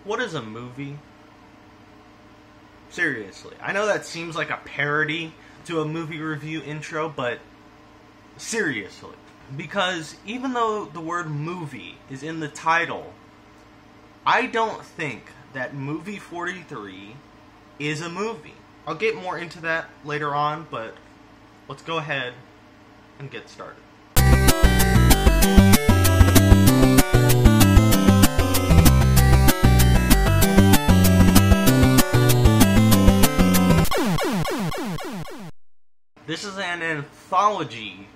what is a movie? Seriously. I know that seems like a parody to a movie review intro, but seriously. Because even though the word movie is in the title, I don't think that Movie 43 is a movie. I'll get more into that later on, but let's go ahead and get started. This is an anthology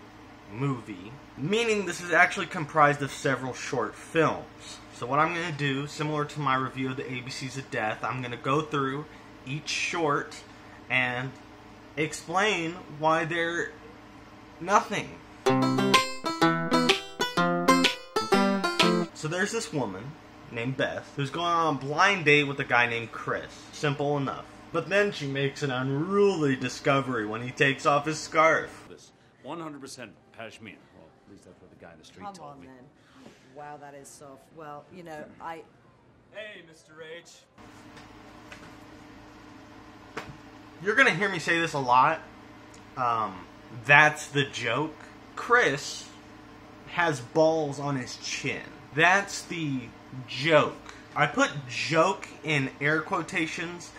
movie, meaning this is actually comprised of several short films. So what I'm going to do, similar to my review of the ABCs of Death, I'm going to go through each short and explain why they're nothing. So there's this woman named Beth who's going on a blind date with a guy named Chris. Simple enough. But then she makes an unruly discovery when he takes off his scarf. This 100% pashmina. Well, at least that's what the guy in the street told me. Come on, then. Wow, that is soft. Well, you know, Hey, Mr. H. You're gonna hear me say this a lot. That's the joke. Chris has balls on his chin. That's the joke. I put joke in air quotations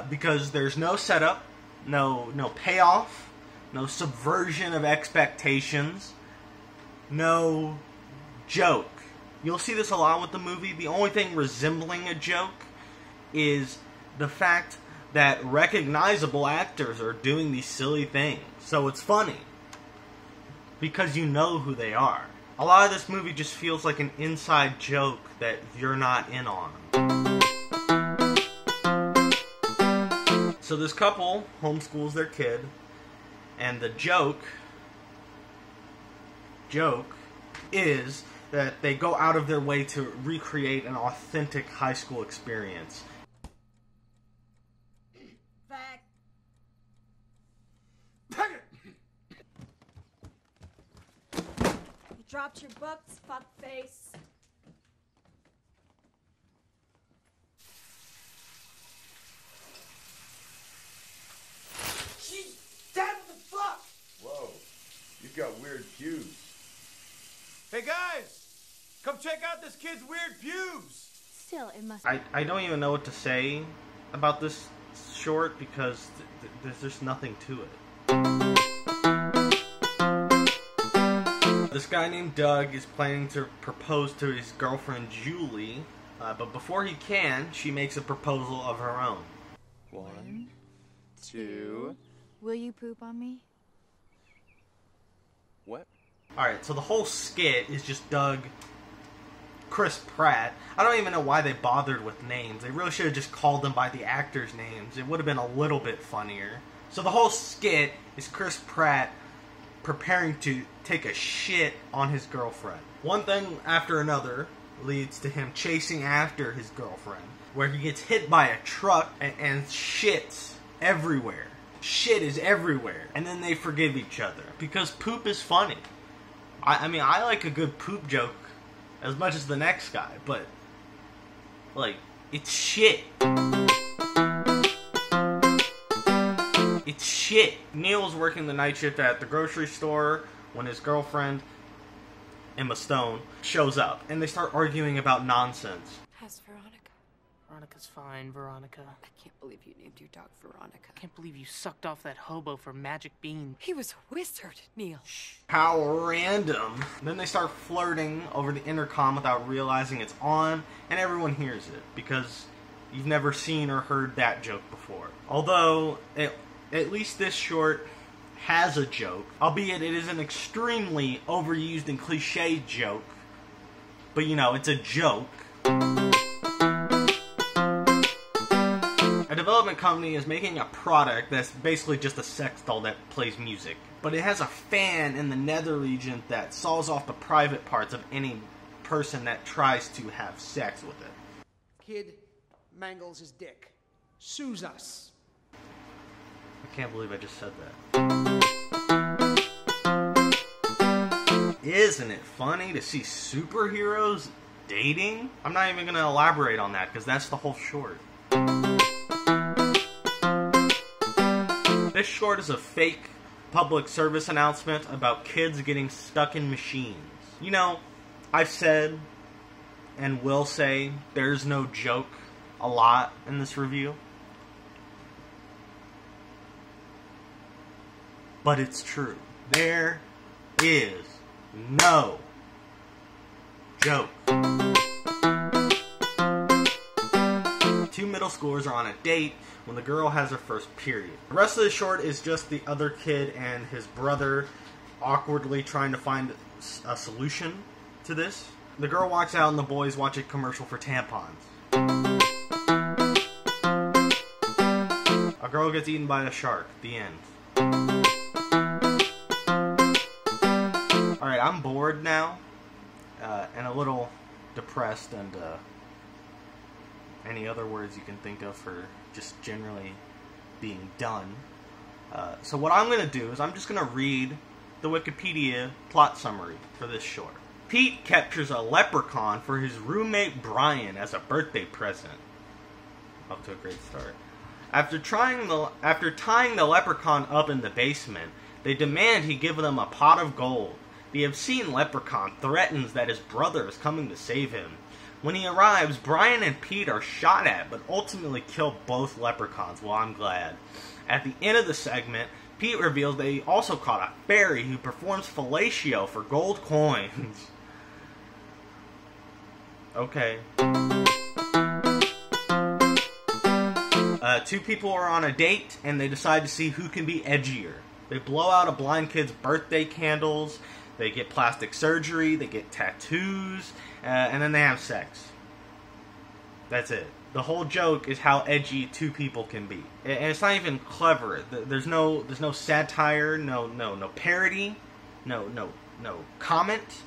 because there's no setup, no payoff, no subversion of expectations, no joke. You'll see this a lot with the movie. The only thing resembling a joke is the fact that recognizable actors are doing these silly things. So it's funny because you know who they are. A lot of this movie just feels like an inside joke that you're not in on. So this couple homeschools their kid, and the joke is that they go out of their way to recreate an authentic high school experience. fact. You dropped your books, fuckface. She's dead, what the fuck? Whoa, you've got weird pubes. Hey guys, come check out this kid's weird pubes. Still, it must. I don't even know what to say about this short because there's just nothing to it. This guy named Doug is planning to propose to his girlfriend Julie, but before he can, she makes a proposal of her own. 1, 2. Will you poop on me? What? Alright, so the whole skit is just Doug, Chris Pratt. I don't even know why they bothered with names. They really should have just called them by the actors' names. It would have been a little bit funnier. So the whole skit is Chris Pratt preparing to take a shit on his girlfriend. One thing after another leads to him chasing after his girlfriend, where he gets hit by a truck and shits everywhere. Shit is everywhere. And then they forgive each other. Because poop is funny. I mean, I like a good poop joke as much as the next guy, but, like, it's shit. It's shit. Neil's working the night shift at the grocery store when his girlfriend, Emma Stone, shows up, and they start arguing about nonsense. How's Veronica? Veronica's fine, Veronica. I can't believe you named your dog Veronica. I can't believe you sucked off that hobo for magic bean. He was a wizard, Neil. How random. Then they start flirting over the intercom without realizing it's on, and everyone hears it, because you've never seen or heard that joke before. Although, at least this short has a joke, albeit it is an extremely overused and cliched joke, but you know, it's a joke. A development company is making a product that's basically just a sex doll that plays music. But it has a fan in the nether region that saws off the private parts of any person that tries to have sex with it. Kid mangles his dick. Sues us. I can't believe I just said that. Isn't it funny to see superheroes dating? I'm not even going to elaborate on that because that's the whole short. This short is a fake public service announcement about kids getting stuck in machines. You know, I've said and will say there's no joke a lot in this review. But it's true. There is no joke. Two middle schoolers are on a date when the girl has her first period. The rest of the short is just the other kid and his brother awkwardly trying to find a solution to this. The girl walks out and the boys watch a commercial for tampons. A girl gets eaten by a shark. The end. Alright, I'm bored now, and a little depressed, and any other words you can think of for just generally being done. So what I'm going to do is I'm just going to read the Wikipedia plot summary for this short. Pete captures a leprechaun for his roommate Brian as a birthday present. Up to a great start. After tying the leprechaun up in the basement, they demand he give them a pot of gold. The obscene leprechaun threatens that his brother is coming to save him. When he arrives, Brian and Pete are shot at, but ultimately kill both leprechauns. Well, I'm glad. At the end of the segment, Pete reveals that he also caught a fairy who performs fellatio for gold coins. Okay. Two people are on a date, and they decide to see who can be edgier. They blow out a blind kid's birthday candles, they get plastic surgery, they get tattoos, and then they have sex. That's it. The whole joke is how edgy two people can be. And it's not even clever. There's no satire, no parody, no comment.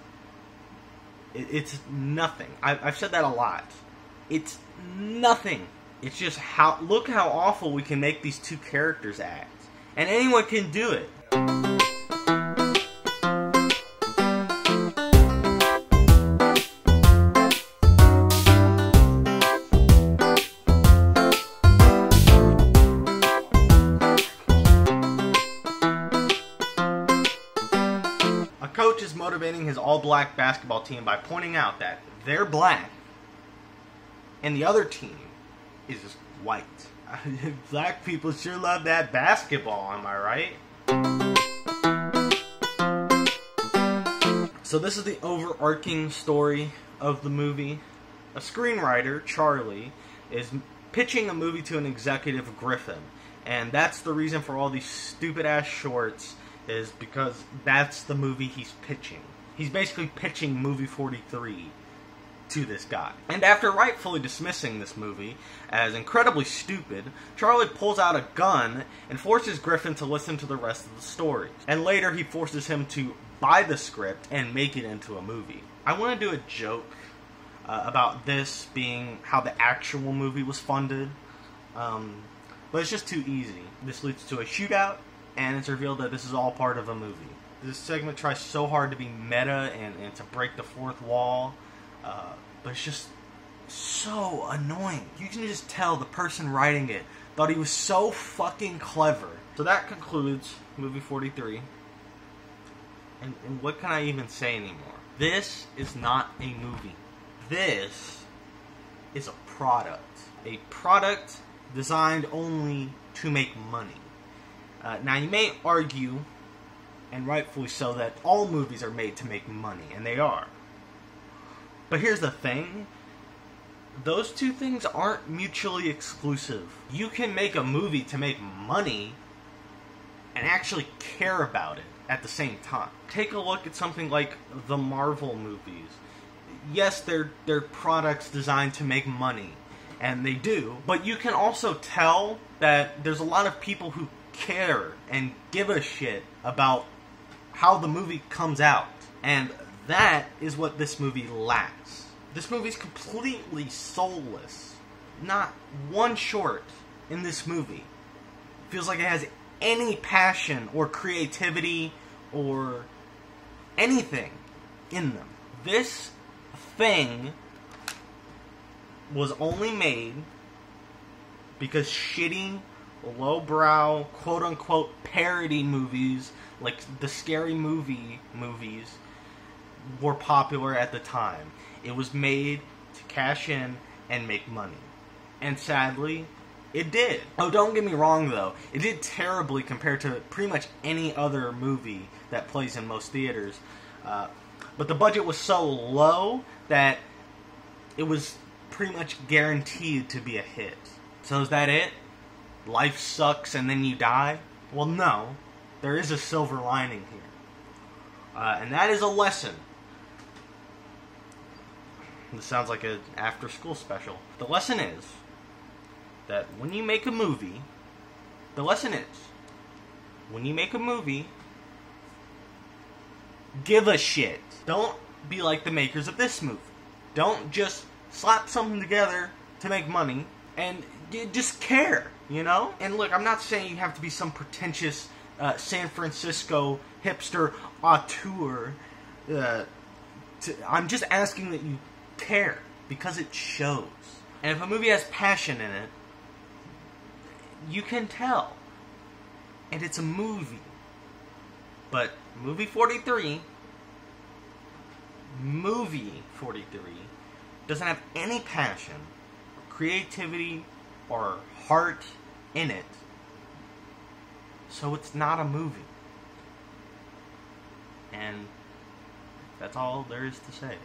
It's nothing. I've said that a lot. It's nothing. It's just look how awful we can make these two characters act. And anyone can do it. A coach is motivating his all-black basketball team by pointing out that they're black and the other team is white. Black people sure love that basketball, am I right? So this is the overarching story of the movie. A screenwriter, Charlie, is pitching a movie to an executive, Griffin. And that's the reason for all these stupid-ass shorts, is because that's the movie he's pitching. He's basically pitching movie 43 to this guy. And after rightfully dismissing this movie as incredibly stupid, Charlie pulls out a gun and forces Griffin to listen to the rest of the story. And later he forces him to buy the script and make it into a movie. I want to do a joke about this being how the actual movie was funded, but it's just too easy. This leads to a shootout, and it's revealed that this is all part of a movie. This segment tries so hard to be meta and to break the fourth wall, but it's just so annoying. You can just tell the person writing it thought he was so fucking clever. So that concludes movie 43. And what can I even say anymore? This is not a movie. This is a product. A product designed only to make money. Now you may argue, and rightfully so, that all movies are made to make money, and they are. But here's the thing. Those two things aren't mutually exclusive. You can make a movie to make money and actually care about it at the same time. Take a look at something like the Marvel movies. Yes, they're products designed to make money, and they do, but you can also tell that there's a lot of people who care and give a shit about how the movie comes out. And that is what this movie lacks. This movie's completely soulless. Not one short in this movie feels like it has any passion or creativity or anything in them. This thing was only made because shitty, lowbrow, quote-unquote parody movies, like the Scary Movie movies, were popular at the time. It was made to cash in and make money. And sadly, it did. Oh, don't get me wrong, though. It did terribly compared to pretty much any other movie that plays in most theaters. But the budget was so low that it was pretty much guaranteed to be a hit. So is that it? Life sucks and then you die? Well, no. There is a silver lining here. And that is a lesson. This sounds like an after-school special. The lesson is that when you make a movie, give a shit. Don't be like the makers of this movie. Don't just slap something together to make money and just care, you know? And look, I'm not saying you have to be some pretentious San Francisco hipster auteur. I'm just asking that you care, because it shows. And if a movie has passion in it, you can tell. And it's a movie. But movie 43 doesn't have any passion, creativity, or heart in it. So it's not a movie. And that's all there is to say.